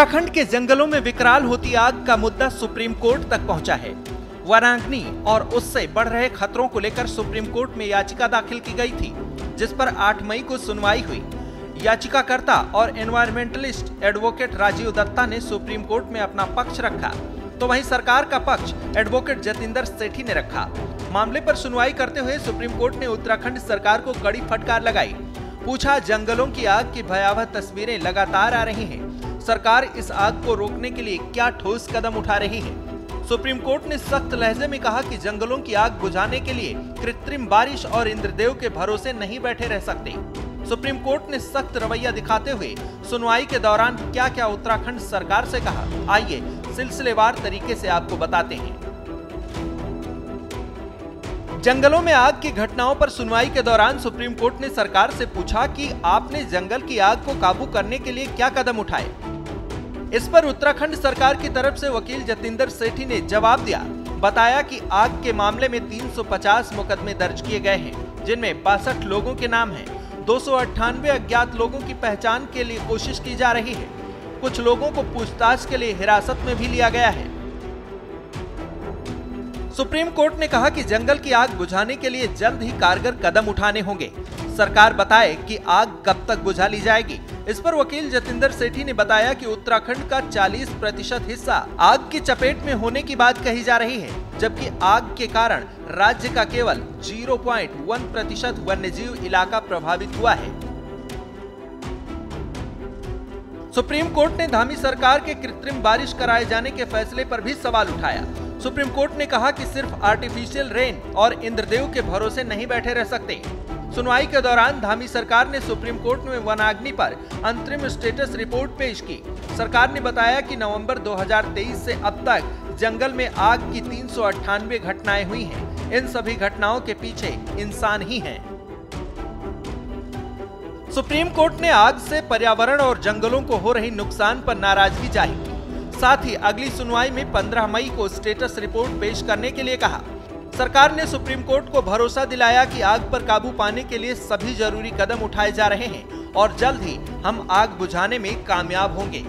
उत्तराखंड के जंगलों में विकराल होती आग का मुद्दा सुप्रीम कोर्ट तक पहुंचा है। वनाग्नि और उससे बढ़ रहे खतरों को लेकर सुप्रीम कोर्ट में याचिका दाखिल की गई थी, जिस पर 8 मई को सुनवाई हुई। याचिकाकर्ता और एनवायरमेंटलिस्ट एडवोकेट राजीव दत्ता ने सुप्रीम कोर्ट में अपना पक्ष रखा, तो वहीं सरकार का पक्ष एडवोकेट जतिंदर सेठी ने रखा। मामले पर सुनवाई करते हुए सुप्रीम कोर्ट ने उत्तराखंड सरकार को कड़ी फटकार लगाई। पूछा, जंगलों की आग की भयावह तस्वीरें लगातार आ रही हैं, सरकार इस आग को रोकने के लिए क्या ठोस कदम उठा रही है। सुप्रीम कोर्ट ने सख्त लहजे में कहा कि जंगलों की आग बुझाने के लिए कृत्रिम बारिश और इंद्रदेव के भरोसे नहीं बैठे रह सकते। सुप्रीम कोर्ट ने सख्त रवैया दिखाते हुए सुनवाई के दौरान क्या क्या उत्तराखंड सरकार से कहा, आइए सिलसिलेवार तरीके से आपको बताते हैं। जंगलों में आग की घटनाओं पर सुनवाई के दौरान सुप्रीम कोर्ट ने सरकार से पूछा कि आपने जंगल की आग को काबू करने के लिए क्या कदम उठाए। इस पर उत्तराखंड सरकार की तरफ से वकील जतिंदर सेठी ने जवाब दिया। बताया कि आग के मामले में 350 मुकदमे दर्ज किए गए हैं, जिनमें 62 लोगों के नाम हैं। 298 अज्ञात लोगों की पहचान के लिए कोशिश की जा रही है। कुछ लोगों को पूछताछ के लिए हिरासत में भी लिया गया है। सुप्रीम कोर्ट ने कहा कि जंगल की आग बुझाने के लिए जल्द ही कारगर कदम उठाने होंगे। सरकार बताए कि आग कब तक बुझा ली जाएगी। इस पर वकील जतिंदर सेठी ने बताया कि उत्तराखंड का 40% हिस्सा आग की चपेट में होने की बात कही जा रही है, जबकि आग के कारण राज्य का केवल 0.1% वन्यजीव इलाका प्रभावित हुआ है। सुप्रीम कोर्ट ने धामी सरकार के कृत्रिम बारिश कराए जाने के फैसले पर भी सवाल उठाया। सुप्रीम कोर्ट ने कहा कि सिर्फ आर्टिफिशियल रेन और इंद्रदेव के भरोसे नहीं बैठे रह सकते। सुनवाई के दौरान धामी सरकार ने सुप्रीम कोर्ट में वनाग्नि पर अंतरिम स्टेटस रिपोर्ट पेश की। सरकार ने बताया कि नवंबर 2023 से अब तक जंगल में आग की 398 घटनाएं हुई हैं। इन सभी घटनाओं के पीछे इंसान ही हैं। सुप्रीम कोर्ट ने आग से पर्यावरण और जंगलों को हो रही नुकसान पर नाराजगी जाहिर की। साथ ही अगली सुनवाई में 15 मई को स्टेटस रिपोर्ट पेश करने के लिए कहा। सरकार ने सुप्रीम कोर्ट को भरोसा दिलाया कि आग पर काबू पाने के लिए सभी जरूरी कदम उठाए जा रहे हैं और जल्द ही हम आग बुझाने में कामयाब होंगे।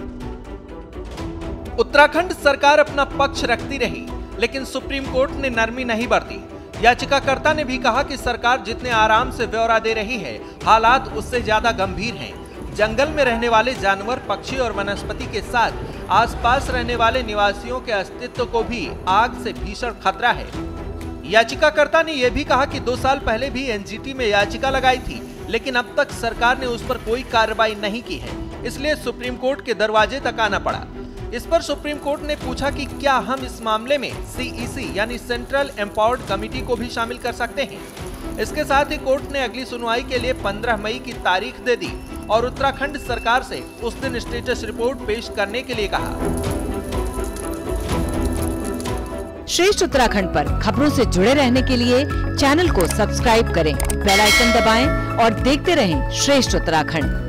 उत्तराखंड सरकार अपना पक्ष रखती रही, लेकिन सुप्रीम कोर्ट ने नरमी नहीं बरती। याचिकाकर्ता ने भी कहा कि सरकार जितने आराम से ब्यौरा दे रही है, हालात उससे ज्यादा गंभीर हैं। जंगल में रहने वाले जानवर, पक्षी और वनस्पति के साथ आसपास रहने वाले निवासियों के अस्तित्व को भी आग से भीषण खतरा है। याचिकाकर्ता ने यह भी कहा कि 2 साल पहले भी एनजीटी में याचिका लगाई थी, लेकिन अब तक सरकार ने उस पर कोई कार्रवाई नहीं की है, इसलिए सुप्रीम कोर्ट के दरवाजे तक आना पड़ा। इस पर सुप्रीम कोर्ट ने पूछा कि क्या हम इस मामले में CEC यानी सेंट्रल एम्पावर्ड कमेटी को भी शामिल कर सकते हैं। इसके साथ ही कोर्ट ने अगली सुनवाई के लिए 15 मई की तारीख दे दी और उत्तराखंड सरकार से उस दिन स्टेटस रिपोर्ट पेश करने के लिए कहा। श्रेष्ठ उत्तराखंड पर खबरों से जुड़े रहने के लिए चैनल को सब्सक्राइब करें, बेल आइकन दबाएं और देखते रहें श्रेष्ठ उत्तराखंड।